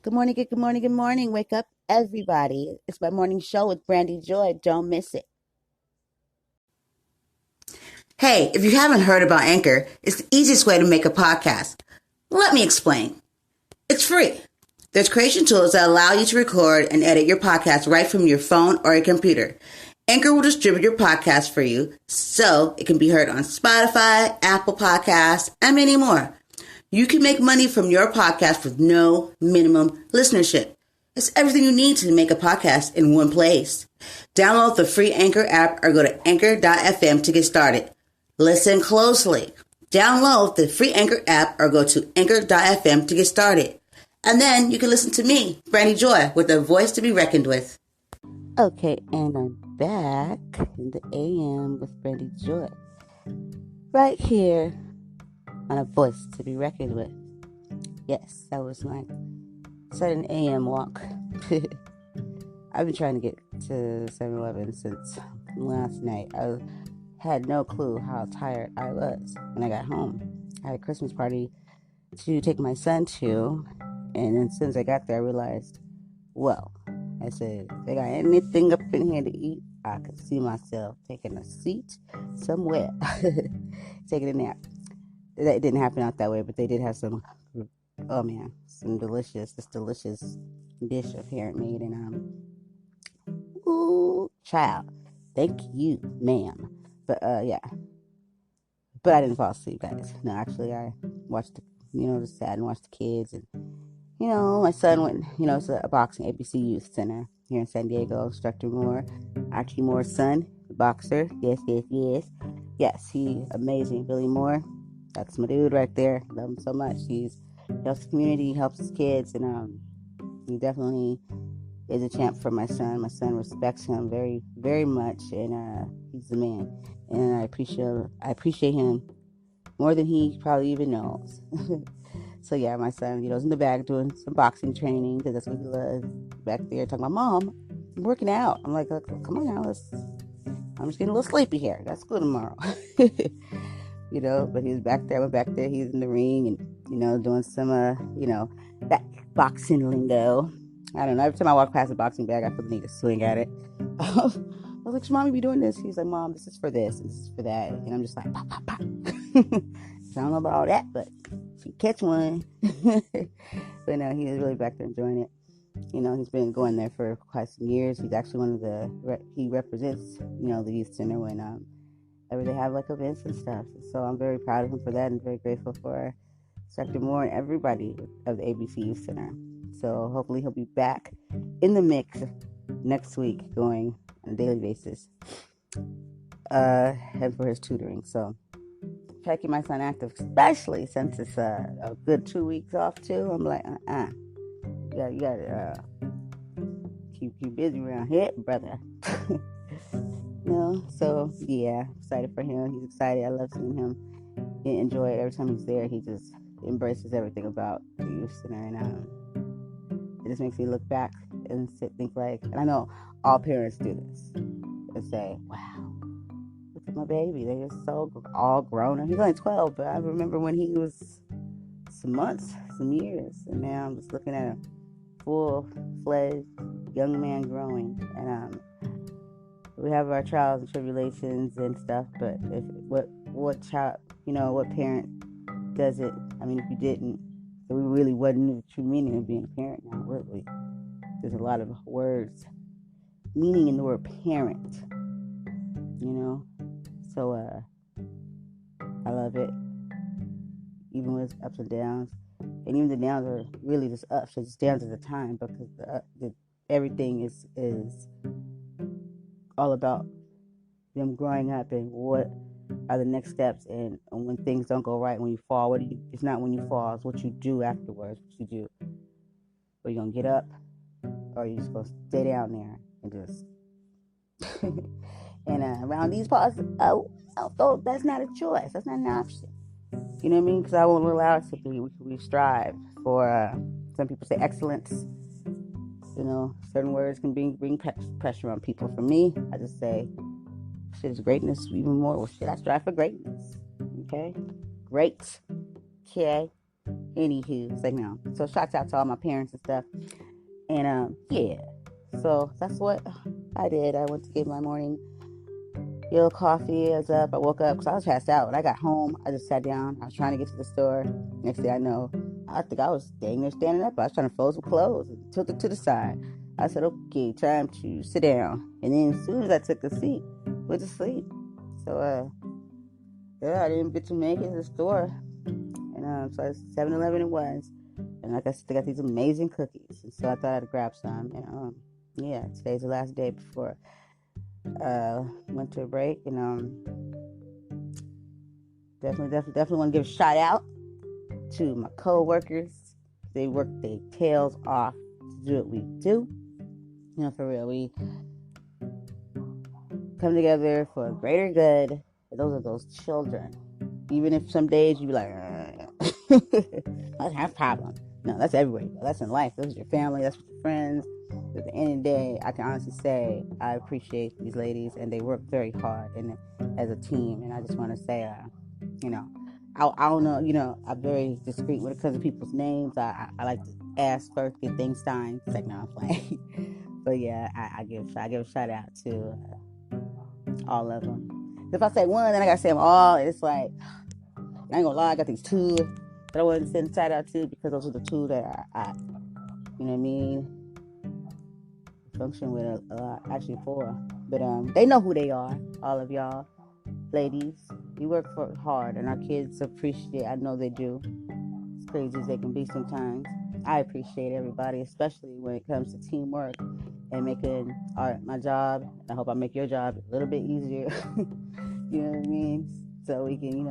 Good morning, good morning, good morning. Wake up, everybody. It's my morning show with Brandy Joy. Don't miss it. Hey, if you haven't heard about Anchor, it's the easiest way to make a podcast. Let me explain. It's free. There's creation tools that allow you to record and edit your podcast right from your phone or your computer. Anchor will distribute your podcast for you so it can be heard on Spotify, Apple Podcasts, and many more. You can make money from your podcast with no minimum listenership. It's everything you need to make a podcast in one place. Download the free Anchor app or go to anchor.fm to get started. Listen closely. Download the free Anchor app or go to anchor.fm to get started. And then you can listen to me, Brandy Joy, with a voice to be reckoned with. Okay, and I'm back in the AM with Brandy Joy. Right here on a voice to be reckoned with. Yes, that was my sudden AM walk. I've been trying to get to 7-Eleven since last night. I had no clue how tired I was when I got home. I had a Christmas party to take my son to, and then as soon as I got there, I realized, well, I said, if they got anything up in here to eat, I could see myself taking a seat somewhere, taking a nap. That didn't happen out that way, but they did have some, oh man, some delicious dish a parent made, and ooh, child, thank you, ma'am. But yeah, but I didn't fall asleep, guys. No, actually, I watched, just sat and watched the kids, and my son went, it's a boxing ABC Youth Center here in San Diego. Instructor Moore, Archie Moore's son, boxer. Yes, he amazing, Billy Moore. That's my dude right there. Love him so much. He helps the community, helps his kids, and he definitely is a champ for my son. My son respects him very, very much, and he's the man. And I appreciate him more than he probably even knows. So yeah, my son, is in the back doing some boxing training because that's what he loves. Back there talking about, Mom, I'm working out. I'm like, come on now, I'm just getting a little sleepy here. That's good tomorrow. But he was back there. I went back there. He was in the ring and, doing some, that boxing lingo. I don't know. Every time I walk past a boxing bag, I feel the need to swing at it. I was like, should Mommy be doing this? He's like, Mom, this is for this, and this is for that. And I'm just like, pop, pop, pop. I don't know about all that, but she catch one. But no, he was really back there enjoying it. He's been going there for quite some years. He's actually one of he represents, the youth center when, ever they have like events and stuff. So I'm very proud of him for that and very grateful for Instructor Moore and everybody of the ABC Youth Center. So hopefully he'll be back in the mix next week going on a daily basis and for his tutoring. So try to keep my son active, especially since it's a good 2 weeks off too. I'm like, you gotta keep you busy around here, brother. So yeah, excited for him. He's excited. I love seeing him enjoy it. Every time he's there, he just embraces everything about the youth center, and it just makes me look back and think like, and I know all parents do this and say, wow, look at my baby, they are so all grown. He's only 12, but I remember when he was some months, some years, and now I'm just looking at a full-fledged young man growing, and we have our trials and tribulations and stuff, but what child, what parent does it? I mean, if you didn't, then we really wouldn't know the true meaning of being a parent now, would we? There's a lot of words, meaning in the word parent, so I love it, even with ups and downs, and even the downs are really just ups, so just downs at the time, because everything is all about them growing up and what are the next steps, and when things don't go right, when you fall, it's not when you fall, it's what you do afterwards, what you do. Are you gonna get up, or are you just gonna stay down there and just and around these parts, that's not a choice, that's not an option, you know what I mean? Because I won't allow us to be, we strive for some people say excellence. Certain words can bring pressure on people. For me, I just say, shit is greatness even more. Well, shit, I strive for greatness. Okay? Great. Okay? Anywho, it's like, no. So shouts out to all my parents and stuff. And yeah. So that's what I did. I went to get my morning coffee. I was up. I woke up because I was passed out. When I got home, I just sat down. I was trying to get to the store. Next thing I know, I think I was dang near standing up. I was trying to fold some clothes and tilt it to the side. I said, okay, time to sit down. And then as soon as I took a seat, went to sleep. So, yeah, I didn't get to make it to the store. And so 7-Eleven it was. And like I said, they got these amazing cookies. And so I thought I'd grab some. And yeah, today's the last day before winter break. And definitely want to give a shout out to my coworkers. They work their tails off to do what we do. You know, for real, we come together for a greater good. And those are those children. Even if some days you be like, I have a problem. No, that's everywhere. That's in life. That's your family. That's with your friends. At the end of the day, I can honestly say I appreciate these ladies, and they work very hard and as a team. And I just want to say, you know, I don't know. You know, I'm very discreet when it comes to people's names. I like to ask first, get things signed. It's like, no, I'm playing. But yeah, I give a shout out to all of them. If I say one, then I gotta say them all. It's like, I ain't gonna lie, I got these two that I wanted to send shout out to because those are the two that I you know what I mean, function with a lot, actually four. But they know who they are, all of y'all ladies. You work for hard, and our kids appreciate. I know they do. As crazy as they can be sometimes, I appreciate everybody, especially when it comes to teamwork and making my job. I hope I make your job a little bit easier. You know what I mean? So we can,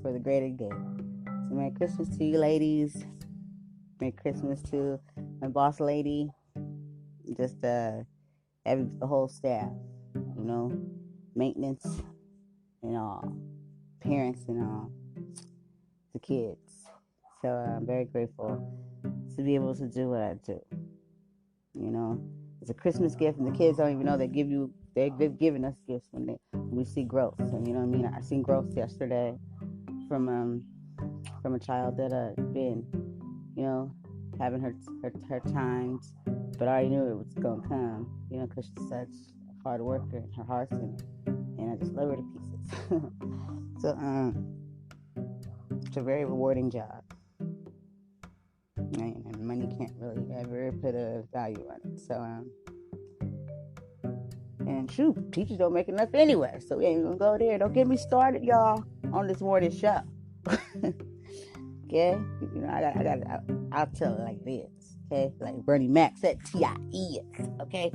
for the greater good. So Merry Christmas to you ladies. Merry Christmas to my boss lady. Just the whole staff, maintenance and all, parents and all, the kids. So I'm very grateful to be able to do what I do. It's a Christmas gift, and the kids don't even know they're giving us gifts when we see growth. And you know what I mean? I seen growth yesterday from a child that been, having her times, but I already knew it was gonna come, because she's such a hard worker and her heart's in it, and I just love her to pieces. So it's a very rewarding job, and money can't really ever put a value on it. So and shoot, teachers don't make enough anyway, so we ain't even gonna go there. Don't get me started, y'all, on this morning show. Okay, I'll tell it like this. Okay, like Bernie Mac said, TIE. Okay,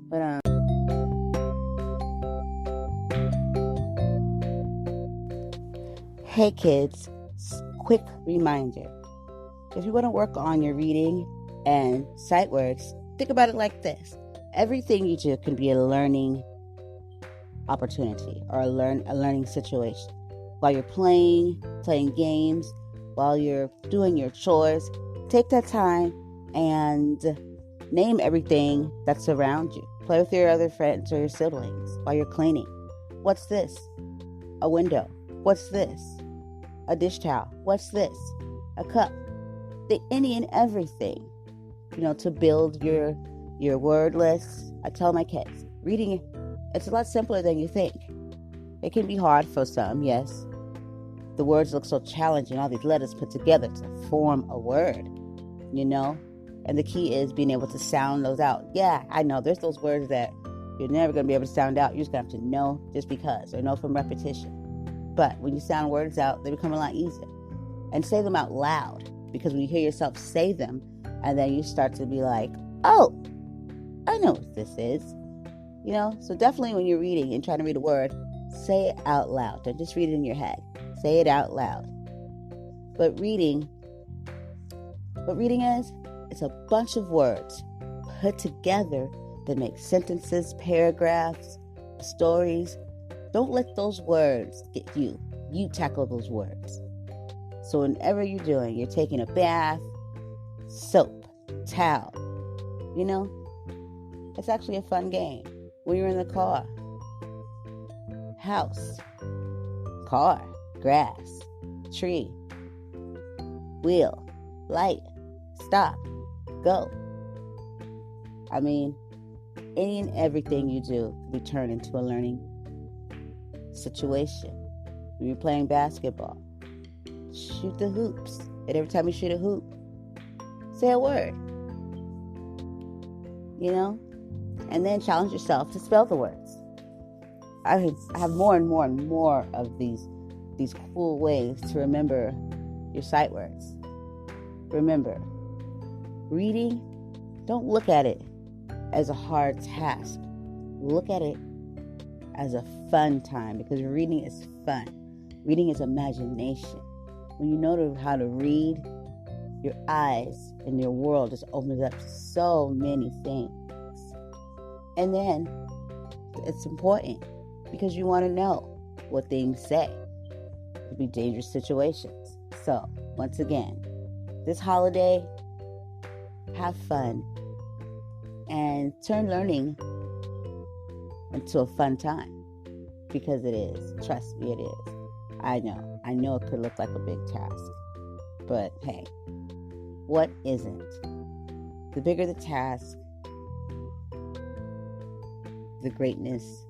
but hey kids, quick reminder: if you want to work on your reading and sight words, think about it like this: everything you do can be a learning opportunity or a learning situation. While you're playing games, while you're doing your chores, take that time and name everything that's around you. Play with your other friends or your siblings while you're cleaning. What's this? A window. What's this? A dish towel. What's this? A cup. Any and everything, to build your word list. I tell my kids, reading, it's a lot simpler than you think. It can be hard for some, yes. The words look so challenging, all these letters put together to form a word, And the key is being able to sound those out. Yeah, I know there's those words that you're never going to be able to sound out. You're just going to have to know just because, or know from repetition. But when you sound words out, they become a lot easier. And say them out loud, because when you hear yourself say them, and then you start to be like, oh, I know what this is. So definitely when you're reading and trying to read a word, say it out loud. Don't just read it in your head. Say it out loud. But reading is, it's a bunch of words put together that make sentences, paragraphs, stories. Don't let those words get you. You tackle those words. So whenever you're doing, you're taking a bath, soap, towel, it's actually a fun game. When you're in the car, house, car, grass, tree, wheel, light, stop, go. I mean, any and everything you do can be turned into a learning situation. When you're playing basketball, shoot the hoops. And every time you shoot a hoop, say a word. And then challenge yourself to spell the words. I have more and more and more of these cool ways to remember your sight words. Remember, reading, don't look at it as a hard task. Look at it as a fun time, because reading is fun. Reading is imagination. When you know how to read, your eyes and your world just opens up to so many things. And then it's important because you want to know what things say. It could be dangerous situations. So, once again, this holiday, have fun and turn learning into a fun time, because it is. Trust me, it is. I know it could look like a big task, but hey, what isn't? The bigger the task, the greatness,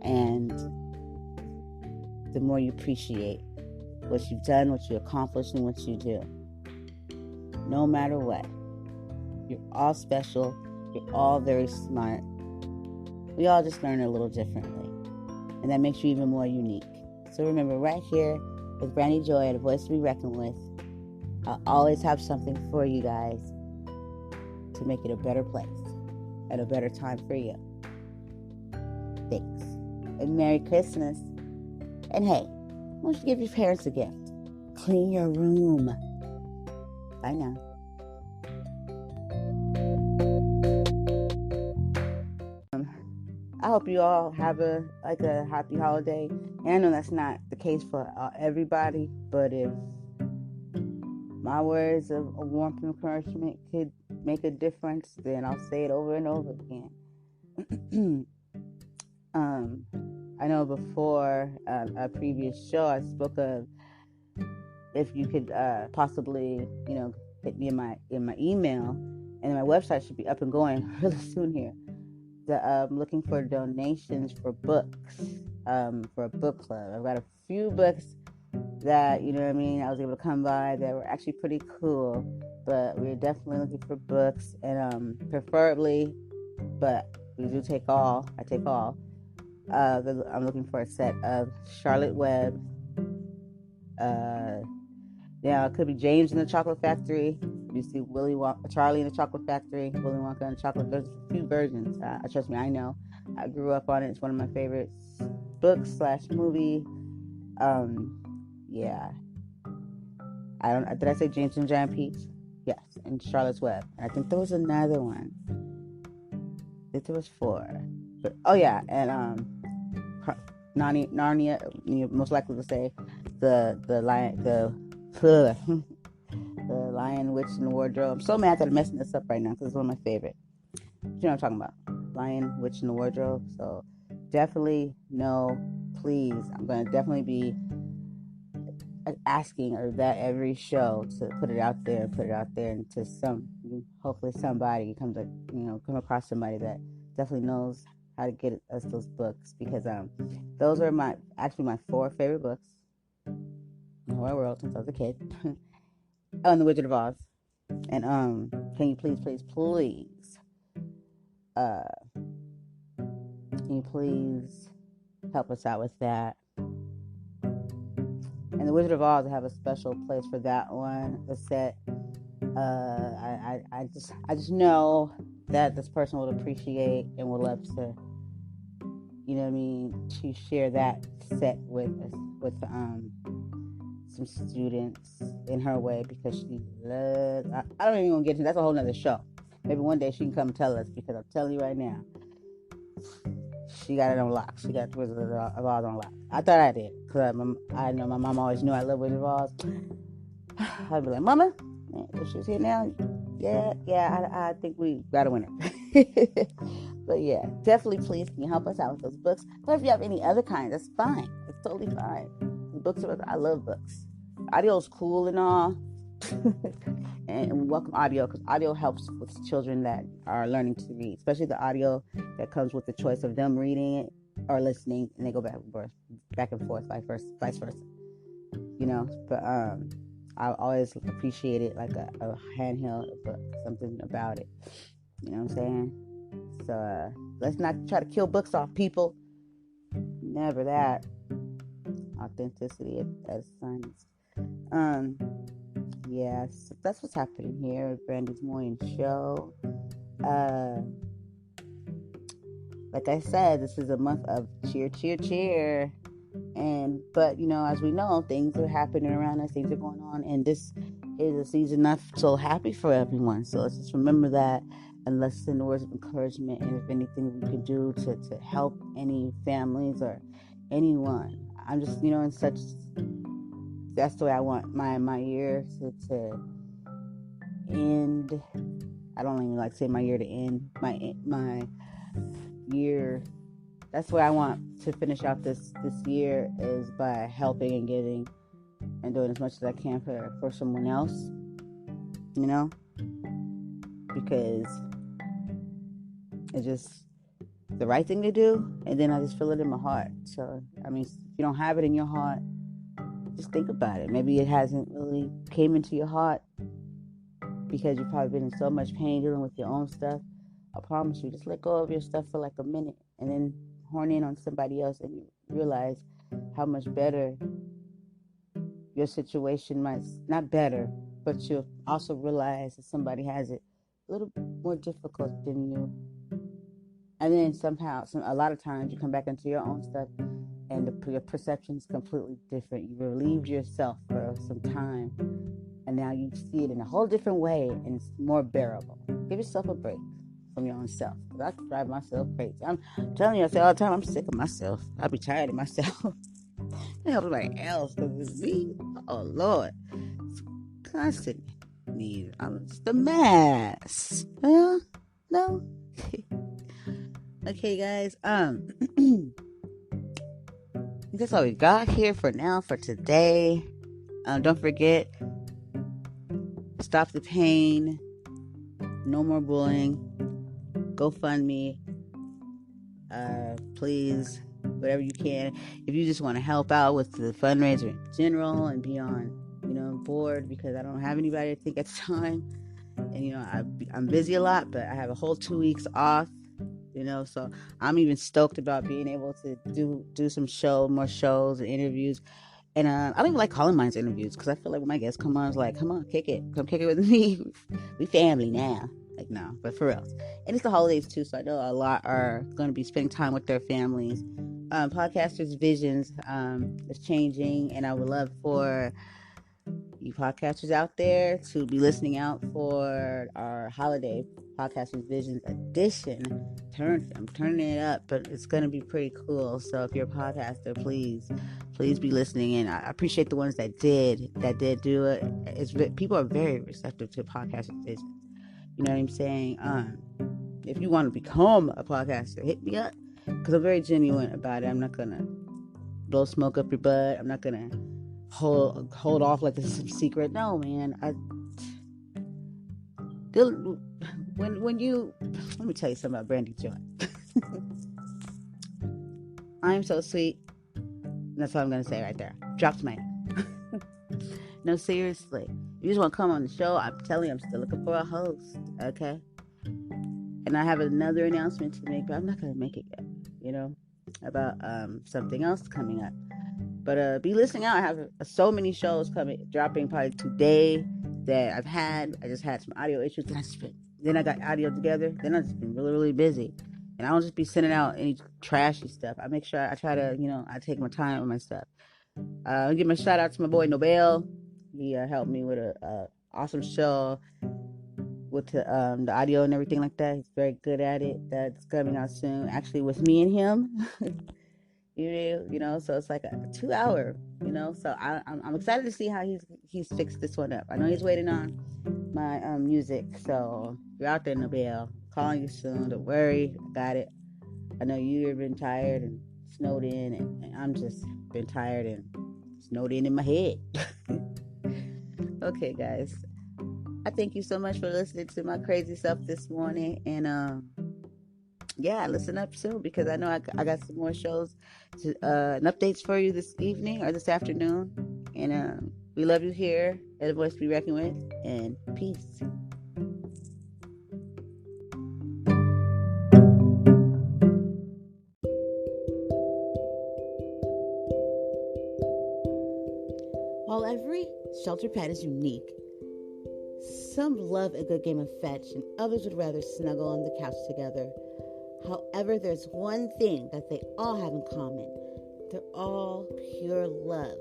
and the more you appreciate what you've done, what you accomplished, and what you do. No matter what, you're all special. You're all very smart. We all just learn a little differently, and that makes you even more unique. So remember, right here with Brandy Joy, a voice to be reckoned with, I'll always have something for you guys to make it a better place and a better time for you. Thanks. And Merry Christmas. And hey, why don't you give your parents a gift? Clean your room. Bye now. I hope you all have a happy holiday. And I know that's not the case for everybody, but if my words of warmth and encouragement could make a difference, then I'll say it over and over again. I know before a previous show, I spoke of if you could possibly, hit me in my email, and my website should be up and going really soon here. I'm looking for donations for books, for a book club. I've got a few books that, I was able to come by that were actually pretty cool, but we're definitely looking for books, and preferably, but we do take all. I take all. I'm looking for a set of Charlotte Webb. It could be James and the Chocolate Factory. You see Charlie and the Chocolate Factory, Willy Wonka and the Chocolate. There's a few versions. Trust me, I know. I grew up on it. It's one of my favorite books / movie. Yeah. Did I say James and Giant Peach? Yes, and Charlotte's Web. And I think there was another one. I think there was 4. But, and Narnia. You're most likely to say the Lion, Witch, and the Wardrobe. I'm so mad that I'm messing this up right now because it's one of my favorite. You know what I'm talking about? Lion, Witch, and the Wardrobe. So definitely please. I'm going to definitely be asking that every show to put it out there, and to hopefully somebody come across somebody that definitely knows how to get us those books, because those are my 4 favorite books in the whole world since I was a kid. And The Wizard of Oz. And can you please help us out with that? And The Wizard of Oz, I have a special place for that one. The set. I just know that this person would appreciate and would love to, to share that set with some students in her way, because she loves. I don't even want to get into that's a whole nother show. Maybe one day she can come tell us, because I'm telling you right now, she got it on lock. She got Wizard of Oz on lock. I thought I did, because I know my mom always knew I love Wizard of Oz. I'd be like, Mama, if she's here now, I think we got a winner. But yeah, definitely please, can you help us out with those books? But if you have any other kind, that's fine. It's totally fine. Books I love books. Audio's cool and all, And welcome audio, because audio helps with children that are learning to read, especially the audio that comes with the choice of them reading it or listening, and they go back and forth, vice versa. But I always appreciate it, like a handheld book, something about it. You know what I'm saying? So let's not try to kill books off, people. Never that. Authenticity as science. Yes, that's what's happening here at Brandy's Morning Show. Like I said, this is a month of cheer, cheer, cheer. But as we know, things are happening around us, things are going on, and this is a season not so happy for everyone. So let's just remember that, and let's send words of encouragement, and if anything we can do to help any families or anyone. I'm just, in such, that's the way I want my year to end. I don't even like to say my year to end. My year, that's where I want to finish out this year, is by helping and giving and doing as much as I can for someone else, because it's just the right thing to do, and then I just feel it in my heart. So, if you don't have it in your heart, just think about it. Maybe it hasn't really came into your heart because you've probably been in so much pain dealing with your own stuff. I promise you, just let go of your stuff for like a minute and then horn in on somebody else, and you realize how much better your situation might, not better, but you'll also realize that somebody has it a little more difficult than you. And then a lot of times you come back into your own stuff, and your perception is completely different. You relieved yourself for some time, and now you see it in a whole different way, and it's more bearable. Give yourself a break from your own self, because I drive myself crazy. I'm telling you, I say all the time, I'm sick of myself. I be tired of myself. I help everybody else, because it's me. Oh Lord, it's constant need. I'm just a mess. Well, no. Okay, guys. That's all we got here for now, for today. Don't forget, stop the pain. No more bullying. GoFundMe. Please, whatever you can. If you just want to help out with the fundraiser in general and be on, board, because I don't have anybody to think at the time. And, I'm busy a lot, but I have a whole 2 weeks off. So I'm even stoked about being able to do some more shows and interviews. And I don't even like calling mine interviews, because I feel like when my guests come on, it's like, come on, come kick it with me. We family now. Like, no, but for real. And it's the holidays too, so I know a lot are going to be spending time with their families. Podcasters' visions is changing, and I would love for you podcasters out there to be listening out for our holiday Podcasters Visions edition. I'm turning it up, but it's going to be pretty cool. So if you're a podcaster, please be listening in. I appreciate the ones that did do it. People are very receptive to Podcasters Visions. You know what I'm saying? If you want to become a podcaster, hit me up, because I'm very genuine about it. I'm not going to blow smoke up your butt. I'm not going to hold off like this is some secret. No, man. When you, let me tell you something about Brandy Joy. I'm so sweet. That's all I'm gonna say right there. Drops my No, seriously. If you just want to come on the show, I'm telling you, I'm still looking for a host. Okay. And I have another announcement to make, but I'm not gonna make it yet. About something else coming up. But be listening out. I have so many shows dropping probably today that I just had some audio issues. Then I got audio together. Then I've just been really, really busy. And I don't just be sending out any trashy stuff. I make sure I try to, I take my time with my stuff. I'll give my shout out to my boy Nobel. He helped me with a awesome show with the audio and everything like that. He's very good at it. That's coming out soon. Actually, with me and him. So it's like a 2 hour, so I'm excited to see how he's fixed this one up. I know he's waiting on my music, so if you're out there, Nobel, calling you soon. Don't worry, I got it. I know you've been tired and snowed in, and I'm just been tired and snowed in my head. Okay, guys. I thank you so much for listening to my crazy self this morning. And yeah, listen up soon because I know I got some more shows and updates for you this evening or this afternoon. And we love you here at A Voice to Be Reckoned With. And peace. While every shelter pet is unique, some love a good game of fetch and others would rather snuggle on the couch together. However, there's one thing that they all have in common. They're all pure love.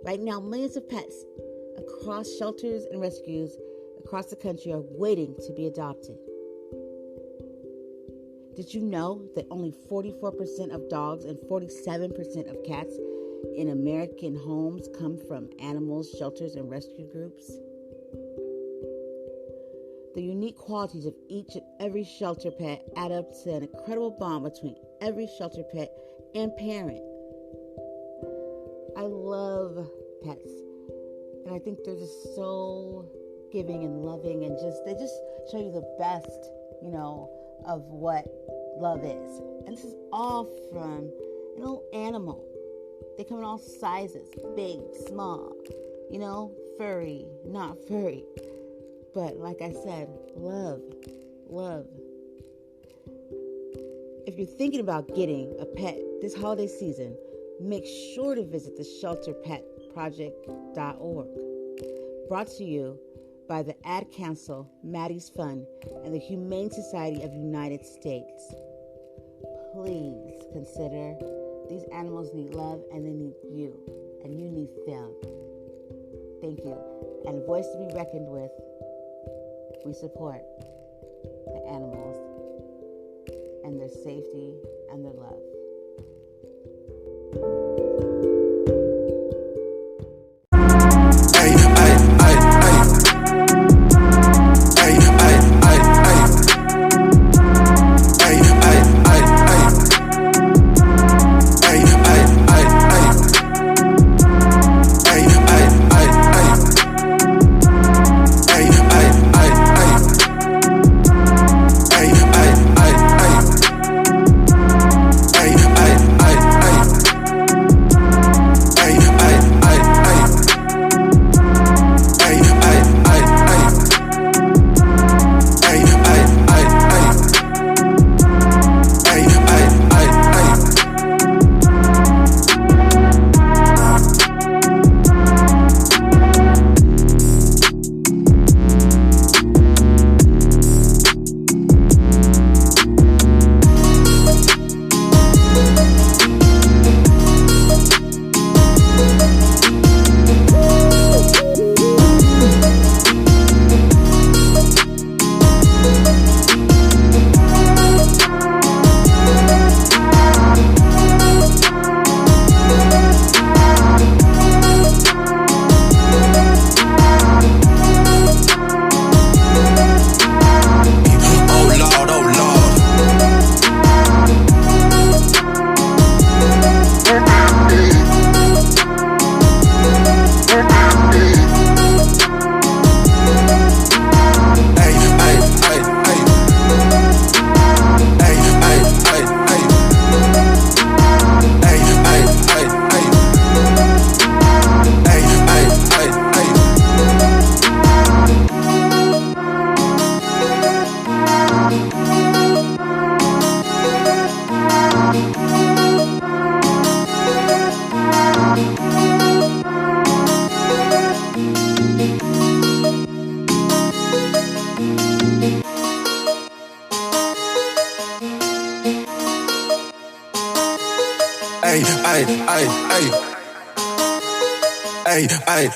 Right now, millions of pets across shelters and rescues across the country are waiting to be adopted. Did you know that only 44% of dogs and 47% of cats in American homes come from animal shelters and rescue groups? The unique qualities of each and every shelter pet add up to an incredible bond between every shelter pet and parent. I love pets, and I think they're just so giving and loving, and they just show you the best, of what love is. And this is all from an little animal. They come in all sizes, big, small, furry, not furry. But like I said, love. If you're thinking about getting a pet this holiday season, make sure to visit the shelterpetproject.org. Brought to you by the Ad Council, Maddie's Fund, and the Humane Society of the United States. Please consider these animals need love and they need you, and you need them. Thank you. And a voice to be reckoned with. We support the animals and their safety and their love. Ay,